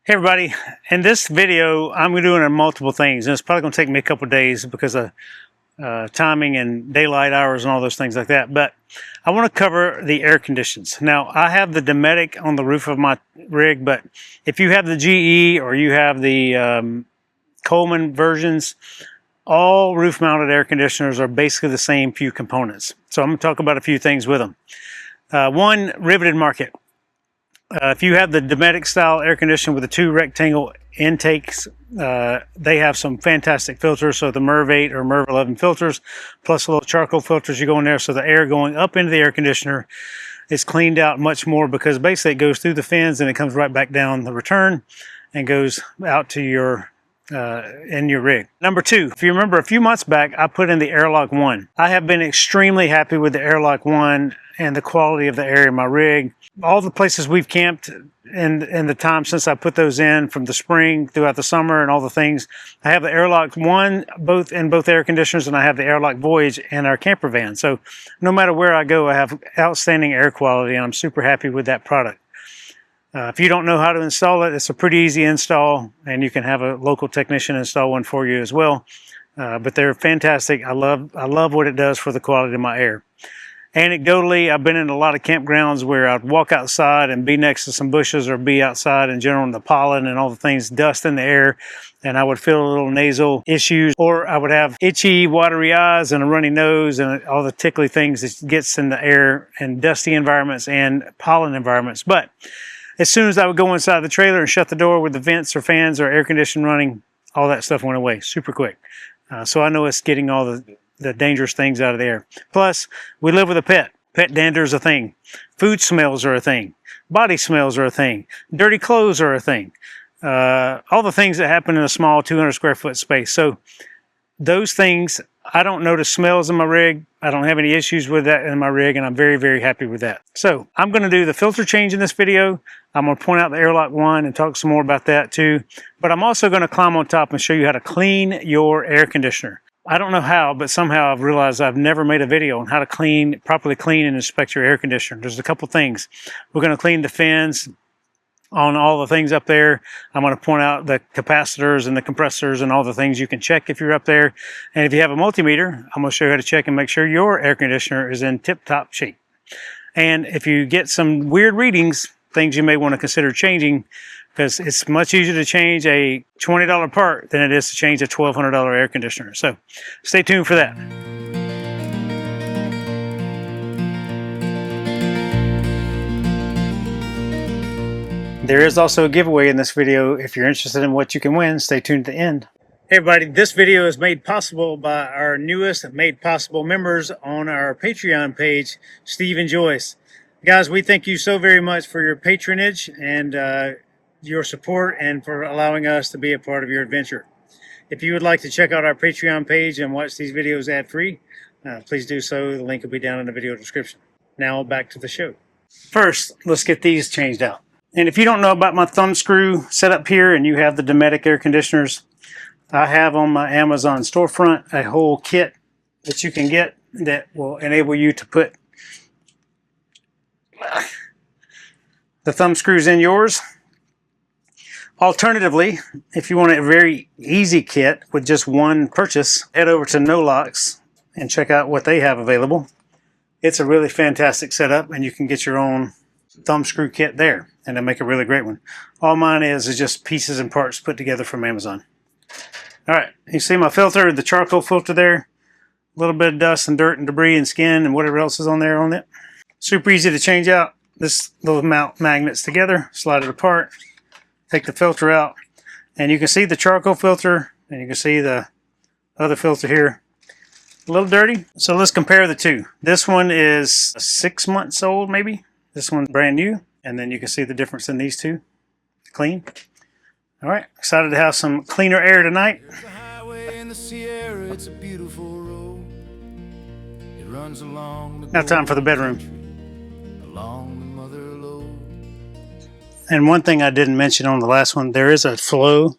Hey everybody, in this video I'm doing multiple things, and it's probably going to take me a couple of days because of timing and daylight hours and all those things like that. But I want to cover the air conditions. Now I have the Dometic on the roof of my rig, but if you have the GE or you have the Coleman versions, all roof mounted air conditioners are basically the same few components. So I'm going to talk about a few things with them. One, Riveted Market. If you have the Dometic style air conditioner with the two rectangle intakes, they have some fantastic filters. So the MERV 8 or MERV 11 filters, plus a little charcoal filters you go in there. So the air going up into the air conditioner is cleaned out much more, because basically it goes through the fins and it comes right back down the return and goes out to your in your rig. Number two, if you remember a few months back, I put in the Airlock One. I have been extremely happy with the Airlock One and the quality of the air in my rig. All the places we've camped in the time since I put those in, from the spring throughout the summer and all the things, I have the Airlock One in both air conditioners, and I have the Airlock Voyage in our camper van. So no matter where I go, I have outstanding air quality, and I'm super happy with that product. If you don't know how to install it, it's a pretty easy install, and you can have a local technician install one for you as well. But they're fantastic. I love what it does for the quality of my air. Anecdotally, I've been in a lot of campgrounds where I'd walk outside and be next to some bushes, or be outside in general in the pollen and all the things, dust in the air, and I would feel a little nasal issues, or I would have itchy, watery eyes and a runny nose and all the tickly things that gets in the air in dusty environments and pollen environments. But as soon as I would go inside the trailer and shut the door with the vents or fans or air conditioning running, all that stuff went away super quick. So I know it's getting all the dangerous things out of the air. Plus, we live with a pet. Pet dander is a thing. Food smells are a thing. Body smells are a thing. Dirty clothes are a thing. All the things that happen in a small 200 square foot space. So those things, I don't notice smells in my rig. I don't have any issues with that in my rig, and I'm very, very happy with that. So I'm going to do the filter change in this video. I'm going to point out the Airlock One and talk some more about that too. But I'm also going to climb on top and show you how to clean your air conditioner. I don't know how, but somehow I've realized I've never made a video on how to properly clean and inspect your air conditioner. There's a couple things. We're going to clean the fins on all the things up there. I'm going to point out the capacitors and the compressors and all the things you can check if you're up there. And if you have a multimeter, I'm going to show you how to check and make sure your air conditioner is in tip-top shape. And if you get some weird readings, things you may want to consider changing, because it's much easier to change a $20 part than it is to change a $1,200 air conditioner. So stay tuned for that. There is also a giveaway in this video. If you're interested in what you can win, stay tuned to the end. Hey everybody, this video is made possible by our newest Made Possible members on our Patreon page, Steve and Joyce. Guys, we thank you so very much for your patronage and your support, and for allowing us to be a part of your adventure. If you would like to check out our Patreon page and watch these videos ad-free, please do so. The link will be down in the video description. Now back to the show. First, let's get these changed out. And if you don't know about my thumb screw setup here and you have the Dometic air conditioners, I have on my Amazon storefront a whole kit that you can get that will enable you to put the thumb screws in yours. Alternatively, if you want a very easy kit with just one purchase, head over to No Locks and check out what they have available. It's a really fantastic setup, and you can get your own thumb screw kit there, and they'll make a really great one. All mine is just pieces and parts put together from Amazon. All right, you see my filter, the charcoal filter there. A little bit of dust and dirt and debris and skin and whatever else is on there on it. Super easy to change out. This little mount magnets together, slide it apart. Take the filter out, and you can see the charcoal filter, and you can see the other filter here. A little dirty. So let's compare the two. This one is 6 months old, maybe. This one's brand new, and then you can see the difference in these two. Clean. All right, excited to have some cleaner air tonight. There's a highway in the Sierra, it's a beautiful road. It runs along the Now time for the bedroom. along the mother lode. And one thing I didn't mention on the last one, there is a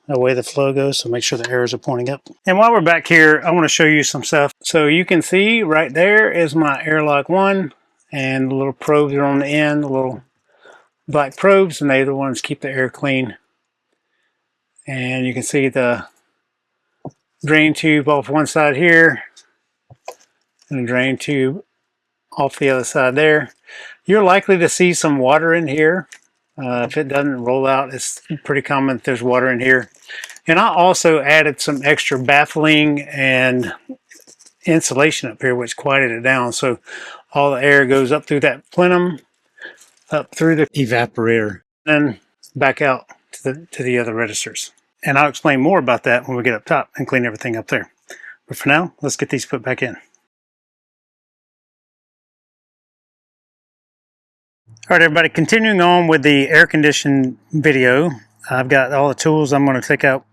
way the flow goes, so make sure the arrows are pointing up. And while we're back here, I want to show you some stuff. So you can see right there is my Airlock One, and the little probes are on the end, the little black probes, and they're the ones keep the air clean And you can see the drain tube off one side here and the drain tube off the other side there. You're likely to see some water in here. If it doesn't roll out, it's pretty common that there's water in here. And I also added some extra baffling and insulation up here, which quieted it down. So all the air goes up through that plenum, up through the evaporator, and back out to the other registers. And I'll explain more about that when we get up top and clean everything up there. But for now, let's get these put back in. All right, everybody, continuing on with the air conditioning video, I've got all the tools I'm going to take out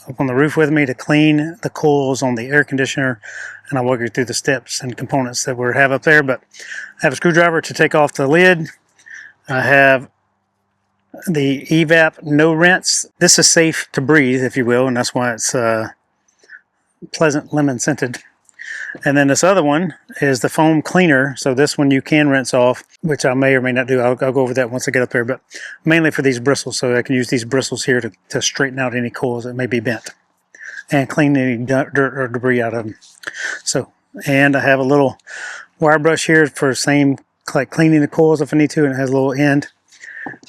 up on the roof with me to clean the coils on the air conditioner, and I'll walk you through the steps and components that we have up there. But I have a screwdriver to take off the lid. I have the evap no rinse. This is safe to breathe, if you will, and that's why it's pleasant lemon scented. And then this other one is the foam cleaner. So this one you can rinse off, which I may or may not do. I'll go over that once I get up there, but mainly for these bristles. So I can use these bristles here to straighten out any coils that may be bent and clean any dirt or debris out of them. So, and I have a little wire brush here for same, like cleaning the coils if I need to, and it has a little end.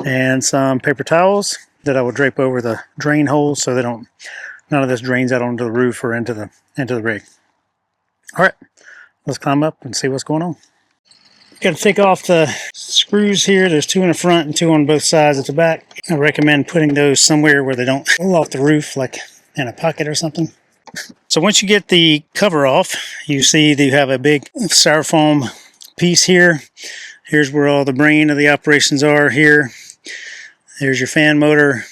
And some paper towels that I will drape over the drain holes so they don't, none of this drains out onto the roof or into the rig. All right, let's climb up and see what's going on. Got to take off the screws here. There's two in the front and two on both sides at the back. I recommend putting those somewhere where they don't fall off the roof, like in a pocket or something. So once you get the cover off, you see that you have a big styrofoam piece here. Here's where all the brain of the operations are here. There's your fan motor,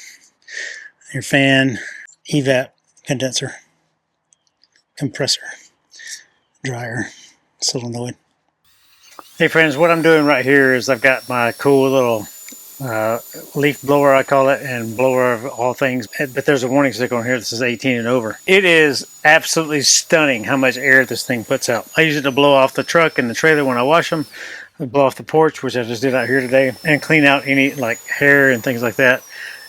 your fan, evap, condenser, compressor, dryer, solenoid. Hey friends, what I'm doing right here is I've got my cool little leaf blower, I call it, and blower of all things. But there's a warning sticker on here that says 18 and over. It is absolutely stunning how much air this thing puts out. I use it to blow off the truck and the trailer when I wash them, blow off the porch, which I just did out here today, and clean out any like hair and things like that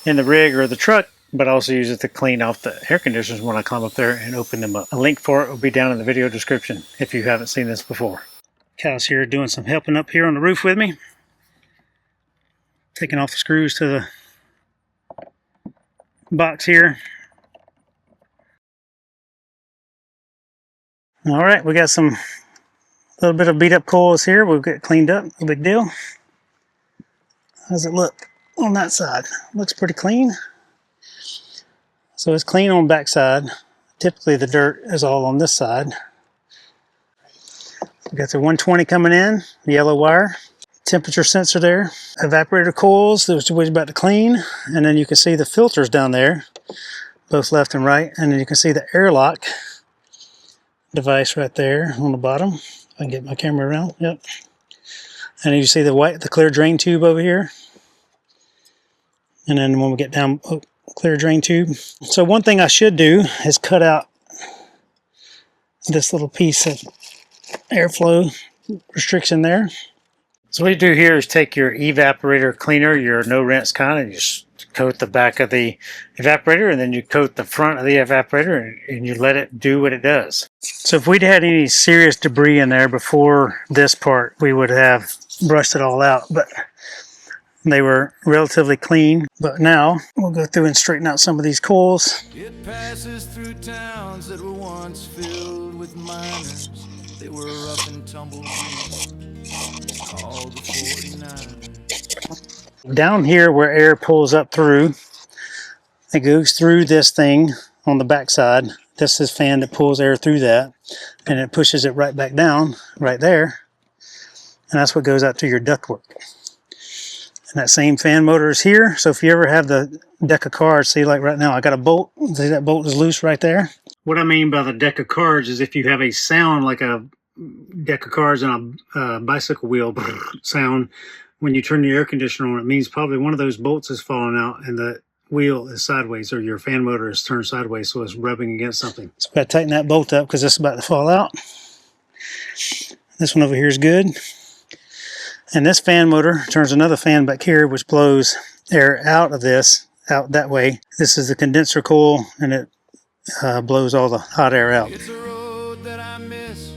in the rig or the truck. But I also use it to clean off the air conditioners when I climb up there and open them up. A link for it will be down in the video description if you haven't seen this before. Cal's here doing some helping up here on the roof with me. Taking off the screws to the box here. All right, we got some little bit of beat up coils here. We'll get cleaned up, no big deal. How's it look on that side? Looks pretty clean. So it's clean on the back side. Typically the dirt is all on this side. We got the 120 coming in, the yellow wire. Temperature sensor there. Evaporator coils, which we're about to clean. And then you can see the filters down there, both left and right. And then you can see the airlock device right there on the bottom. If I can get my camera around, yep. And you see the clear drain tube over here. And then when we get down, clear drain tube. So one thing I should do is cut out this little piece of airflow restriction there. So what you do here is take your evaporator cleaner, your no rinse kind, and you just coat the back of the evaporator, and then you coat the front of the evaporator, and you let it do what it does. So if we'd had any serious debris in there before this part, we would have brushed it all out, but they were relatively clean. But now we'll go through and straighten out some of these coils. It passes through towns that were once filled with miners. They were rough and tumble, called the 49ers. Down here where air pulls up through, it goes through this thing on the back side. This is fan that pulls air through that, and it pushes it right back down right there, and that's what goes out to your ductwork. And that same fan motor is here. So if you ever have the deck of cards, see, like right now I got a bolt, see that bolt is loose right there. What I mean by the deck of cards is if you have a sound like a deck of cards and a bicycle wheel sound when you turn your air conditioner on, it means probably one of those bolts is falling out and the wheel is sideways, or your fan motor is turned sideways, so it's rubbing against something. So we got to tighten that bolt up because it's about to fall out. This one over here is good. And this fan motor turns another fan back here, which blows air out of this out that way. This is the condenser coil, and it blows all the hot air out. It's a road that I miss,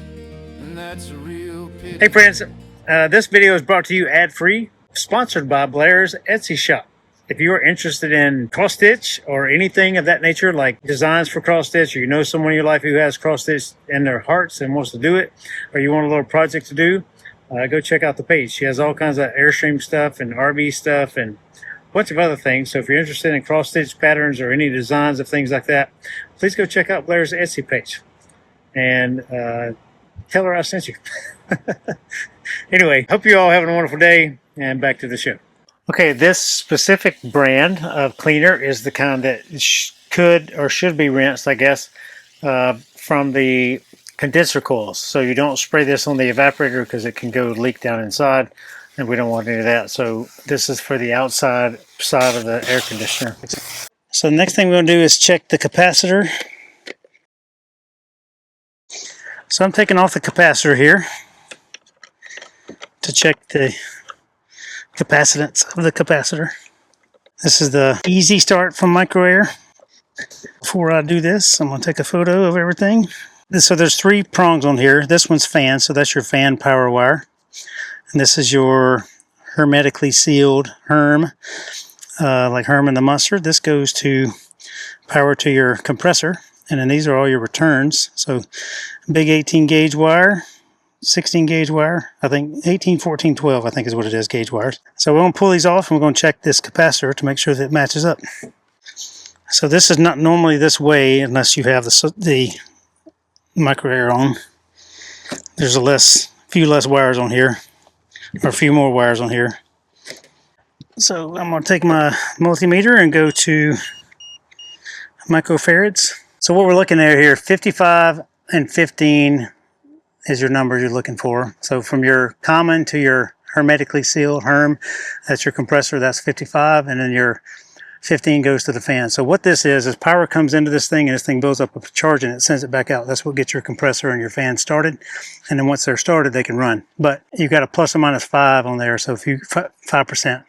and that's a real pity. Hey friends, this video is brought to you ad-free, sponsored by Blair's Etsy shop. If you are interested in cross stitch or anything of that nature, like designs for cross stitch, or you know someone in your life who has cross stitch in their hearts and wants to do it, or you want a little project to do, go check out the page. She has all kinds of Airstream stuff and RV stuff and a bunch of other things. So if you're interested in cross stitch patterns or any designs of things like that, please go check out Blair's Etsy page and tell her I sent you. Anyway, hope you all having a wonderful day, and back to the show. Okay, this specific brand of cleaner is the kind that could or should be rinsed, I guess, from the condenser coils. So you don't spray this on the evaporator because it can go leak down inside, and we don't want any of that. So this is for the outside side of the air conditioner. So the next thing we're going to do is check the capacitor. So I'm taking off the capacitor here to check the capacitance of the capacitor. This is the easy start from Micro Air. Before I do this, I'm going to take a photo of everything. So there's 3 prongs on here. This one's fan, so that's your fan power wire. And this is your hermetically sealed Herm, like Herm and the Mustard. This goes to power to your compressor. And then these are all your returns. So big 18 gauge wire, 16 gauge wire, I think 18, 14, 12, I think is what it is, gauge wires. So we're going to pull these off and we're going to check this capacitor to make sure that it matches up. So this is not normally this way unless you have the Micro Air on. There's a few less wires on here, or a few more wires on here. So I'm going to take my multimeter and go to microfarads. So what we're looking at here, 55 and 15 is your number you're looking for. So from your common to your hermetically sealed Herm, that's your compressor, that's 55, and then your 15 goes to the fan. So what this is power comes into this thing and this thing builds up a charge and it sends it back out. That's what gets your compressor and your fan started. And then once they're started, they can run. But you've got a plus or minus 5 on there, so if you 5%.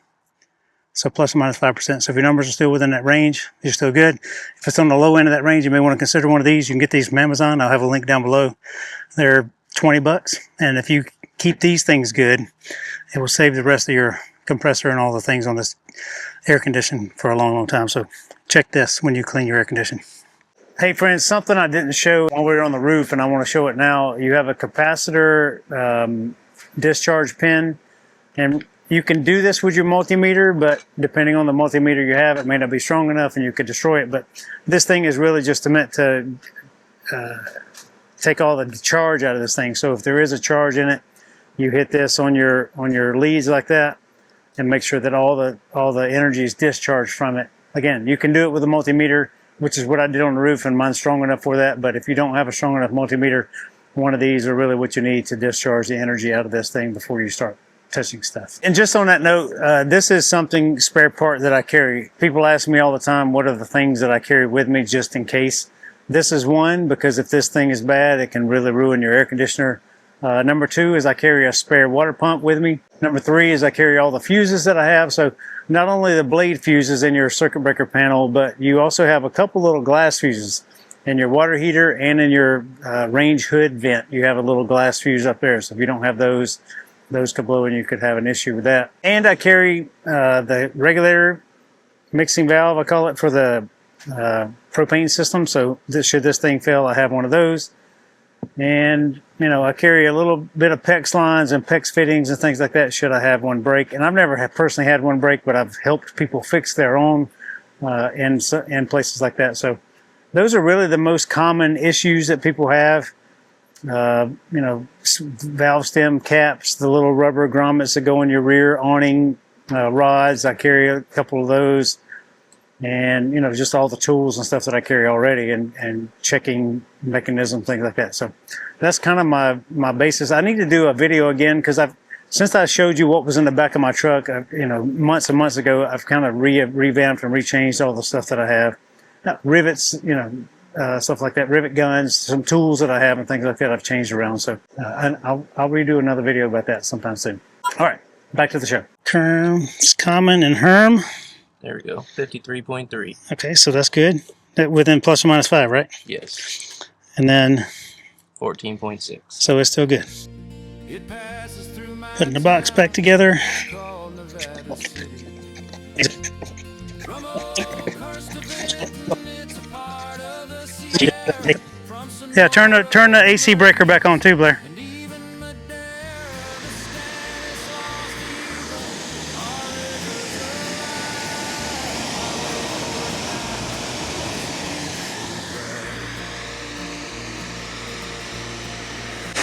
So plus or minus 5%. So if your numbers are still within that range, you're still good. If it's on the low end of that range, you may want to consider one of these. You can get these from Amazon. I'll have a link down below. They're $20. And if you keep these things good, it will save the rest of your compressor and all the things on this air condition for a long, long time. So check this when you clean your air condition. Hey friends, something I didn't show while we were on the roof, and I want to show it now. You have a capacitor discharge pin, and you can do this with your multimeter, but depending on the multimeter you have, it may not be strong enough and you could destroy it. But this thing is really just meant to take all the charge out of this thing. So if there is a charge in it, you hit this on your leads like that and make sure that all the energy is discharged from it. Again, you can do it with a multimeter, which is what I did on the roof, and mine's strong enough for that. But if you don't have a strong enough multimeter, one of these are really what you need to discharge the energy out of this thing before you start touching stuff. And just on that note, this is something spare part that I carry. People ask me all the time, what are the things that I carry with me just in case? This is one, because if this thing is bad, it can really ruin your air conditioner. Number 2 is I carry a spare water pump with me. Number 3 is I carry all the fuses that I have. So not only the blade fuses in your circuit breaker panel, but you also have a couple little glass fuses in your water heater and in your range hood vent. You have a little glass fuse up there. So if you don't have those could blow and you could have an issue with that. And I carry the regulator mixing valve, I call it, for the propane system. So should this thing fail, I have one of those. And, you know, I carry a little bit of PEX lines and PEX fittings and things like that should I have one break. And I've never personally had one break, but I've helped people fix their own in places like that. So those are really the most common issues that people have. You know, valve stem caps, the little rubber grommets that go in your rear awning rods. I carry a couple of those, and you know, just all the tools and stuff that I carry already, and checking mechanism, things like that. So that's kind of my basis. I need to do a video again because since I showed you what was in the back of my truck, you know, months and months ago, I've kind of revamped and rechanged all the stuff that I have. Rivets, you know, stuff like that, rivet guns, some tools that I have and things like that I've changed around. So and I'll redo another video about that sometime soon. All right, back to the show. It's common and Herm. There we go. 53.3. Okay, so that's good. That within plus or minus 5, right? Yes. And then 14.6. so it's still good. It passes through my Putting the box back together. called Nevada City. From Oakhurst to Benton, it's a part of the Sierra. From Sonora Yeah, turn the AC breaker back on too, Blair. and even Madera to Stanislaus Steamboat, our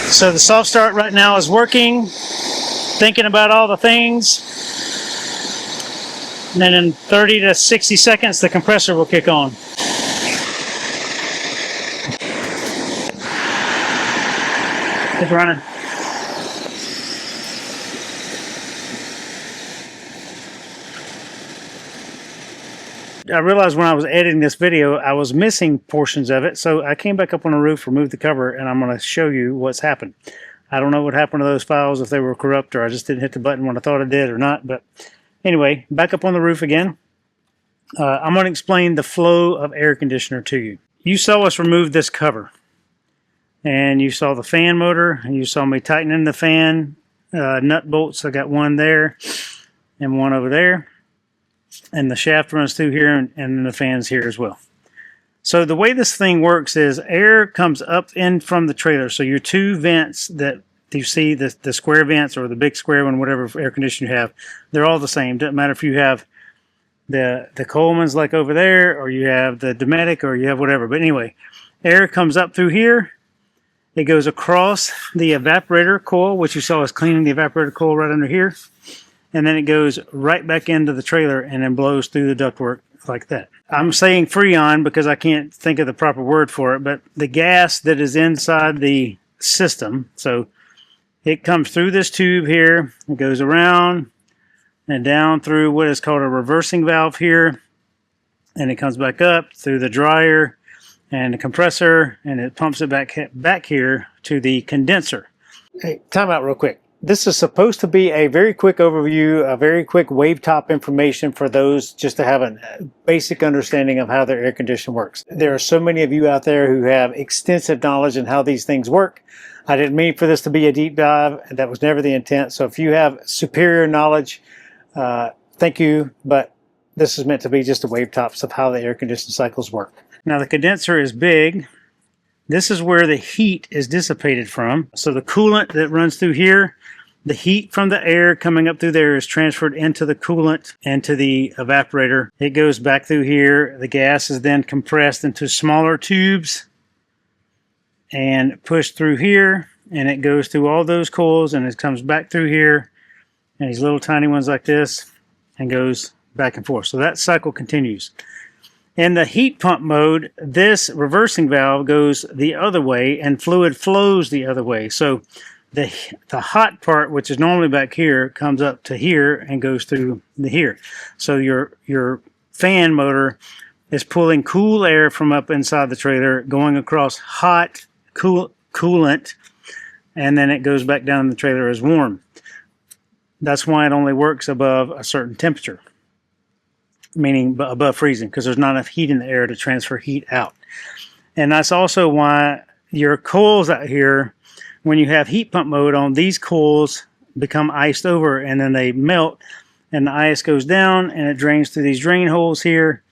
rivers So the soft start right now is working. Thinking about all the things. And then in 30 to 60 seconds, the compressor will kick on. It's running. I realized when I was editing this video, I was missing portions of it. So I came back up on the roof, removed the cover, and I'm going to show you what's happened. I don't know what happened to those files, if they were corrupt or I just didn't hit the button when I thought I did or not. But anyway, back up on the roof again. I'm going to explain the flow of air conditioner to you. You saw us remove this cover. And you saw the fan motor, and you saw me tightening the fan nut bolts. I got one there and one over there. And the shaft runs through here, and then the fan's here as well. So the way this thing works is air comes up in from the trailer. So your two vents that you see, the square vents or the big square one, whatever air conditioner you have, they're all the same. Doesn't matter if you have the Coleman's like over there, or you have the Dometic, or you have whatever. But anyway, air comes up through here. It goes across the evaporator coil, which you saw us cleaning the evaporator coil right under here. And then it goes right back into the trailer and then blows through the ductwork like that. I'm saying Freon because I can't think of the proper word for it, but the gas that is inside the system, so it comes through this tube here, it goes around and down through what is called a reversing valve here, and it comes back up through the dryer and the compressor, and it pumps it back here to the condenser. Hey, time out real quick. This is supposed to be a very quick overview, a very quick wave top information for those just to have a basic understanding of how their air conditioner works. There are so many of you out there who have extensive knowledge in how these things work. I didn't mean for this to be a deep dive. That was never the intent. So if you have superior knowledge, thank you. But this is meant to be just a wave tops of how the air conditioning cycles work. Now the condenser is big. This is where the heat is dissipated from. So the coolant that runs through here, the heat from the air coming up through there is transferred into the coolant and to the evaporator. It goes back through here. The gas is then compressed into smaller tubes and pushed through here. And it goes through all those coils and it comes back through here. And these little tiny ones like this and goes back and forth. So that cycle continues. In the heat pump mode, this reversing valve goes the other way and fluid flows the other way. So the hot part, which is normally back here, comes up to here and goes through here. So your fan motor is pulling cool air from up inside the trailer, going across hot coolant, and then it goes back down in the trailer as warm. That's why it only works above a certain temperature, meaning above freezing, because there's not enough heat in the air to transfer heat out. And that's also why your coils out here, when you have heat pump mode on, these coils become iced over and then they melt and the ice goes down and it drains through these drain holes here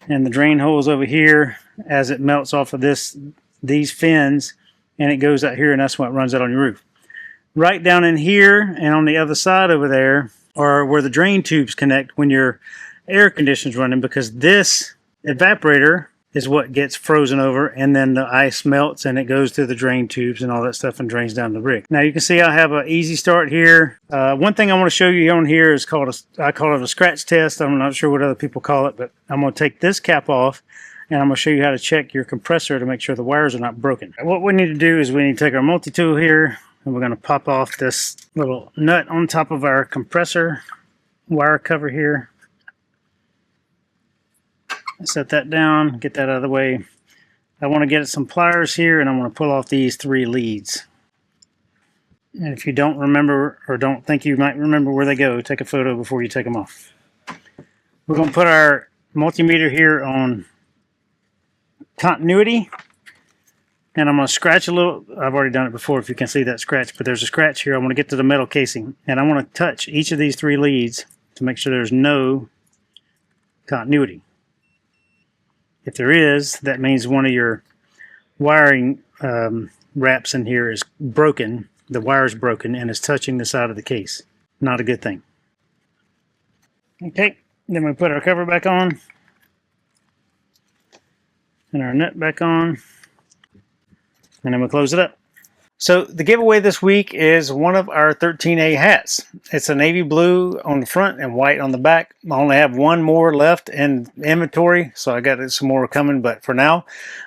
and the drain holes over here as it melts off of these fins, and it goes out here, and that's what runs out on your roof. Right down in here and on the other side over there are where the drain tubes connect when your air conditioner's running, because this evaporator is what gets frozen over, and then the ice melts and it goes through the drain tubes and all that stuff and drains down the rig. Now you can see I have an easy start here. One thing I want to show you on here is I call it a scratch test. I'm not sure what other people call it, but I'm going to take this cap off and I'm going to show you how to check your compressor to make sure the wires are not broken. What we need to do is we need to take our multi-tool here and we're going to pop off this little nut on top of our compressor wire cover here. Set that down, get that out of the way. I want to get some pliers here and I want to pull off these 3 leads. And if you don't remember or don't think you might remember where they go, take a photo before you take them off. We're going to put our multimeter here on continuity. And I'm going to scratch a little. I've already done it before if you can see that scratch, but there's a scratch here. I want to get to the metal casing, and I want to touch each of these 3 leads to make sure there's no continuity. If there is, that means one of your wiring wraps in here is broken. The wire is broken and is touching the side of the case. Not a good thing. Okay, then we put our cover back on and our nut back on. And then we'll close it up. So the giveaway this week is one of our 13A hats. It's a navy blue on the front and white on the back. I only have one more left in inventory, so I got some more coming. But for now,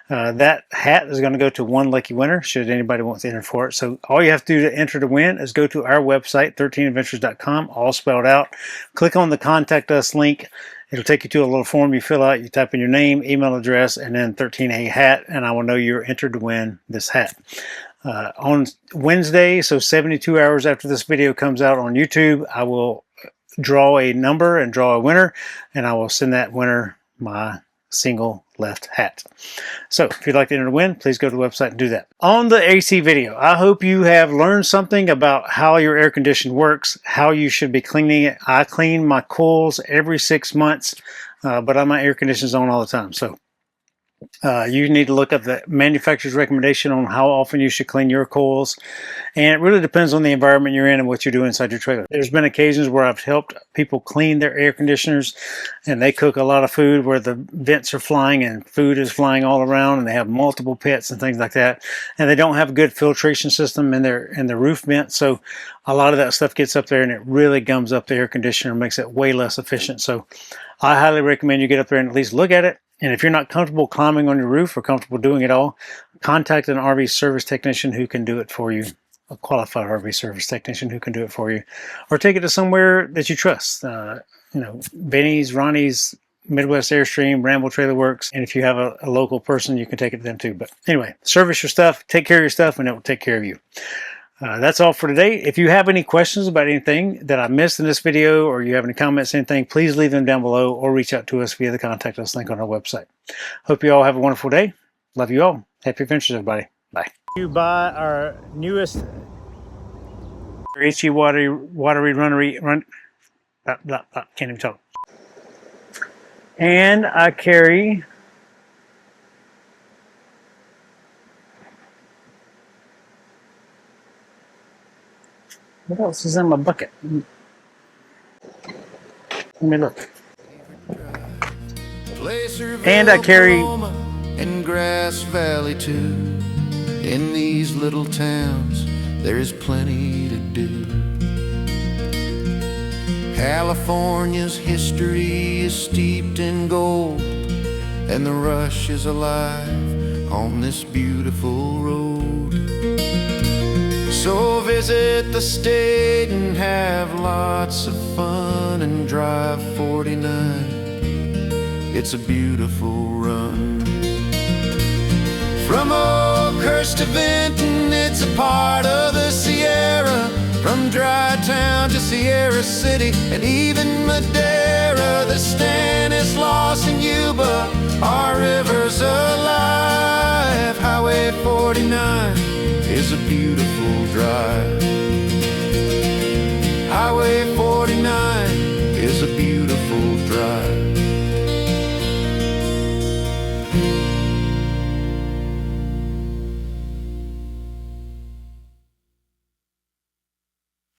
that hat is going to go to one lucky winner, should anybody want to enter for it. So all you have to do to enter to win is go to our website, 13adventures.com, all spelled out. Click on the Contact Us link. It'll take you to a little form you fill out. You type in your name, email address, and then 13A hat, and I will know you're entered to win this hat. On Wednesday, so 72 hours after this video comes out on YouTube, I will draw a number and draw a winner, and I will send that winner my single left hat. So if you'd like to enter to win, please go to the website and do that. On the AC video, I hope you have learned something about how your air conditioner works, how you should be cleaning it. I clean my coils every 6 months, but my air conditioner's on all the time. So you need to look up the manufacturer's recommendation on how often you should clean your coils, and it really depends on the environment you're in and what you do inside your trailer. There's been occasions where I've helped people clean their air conditioners, and they cook a lot of food where the vents are flying and food is flying all around, and they have multiple pits and things like that, and they don't have a good filtration system in their roof vent, so a lot of that stuff gets up there and it really gums up the air conditioner and makes it way less efficient. So I highly recommend you get up there and at least look at it. And if you're not comfortable climbing on your roof or comfortable doing it all, contact an RV service technician who can do it for you, a qualified RV service technician who can do it for you, or take it to somewhere that you trust. Benny's, Ronnie's, Midwest Airstream, Ramble Trailer Works, and if you have a local person, you can take it to them too. But anyway, service your stuff, take care of your stuff, and it will take care of you. That's all for today. If you have any questions about anything that I missed in this video, or you have any comments, anything, please leave them down below or reach out to us via the Contact Us link on our website. Hope you all have a wonderful day. Love you all. Happy adventures, everybody. Bye. You buy our newest HE can't even talk. And I carry what else is in my bucket? Let me look. And I carry in Grass Valley too. In these little towns, there's plenty to do. California's history is steeped in gold, and the rush is alive on this beautiful road. So visit the state and have lots of fun and drive 49. It's a beautiful run. From Oakhurst to Vinton, it's a part of the Sierra. From Dry Town to Sierra City and even Madera, the Stanislaus and Yuba, our river's alive. Highway 49 is a beautiful drive. Highway 49 is a beautiful drive.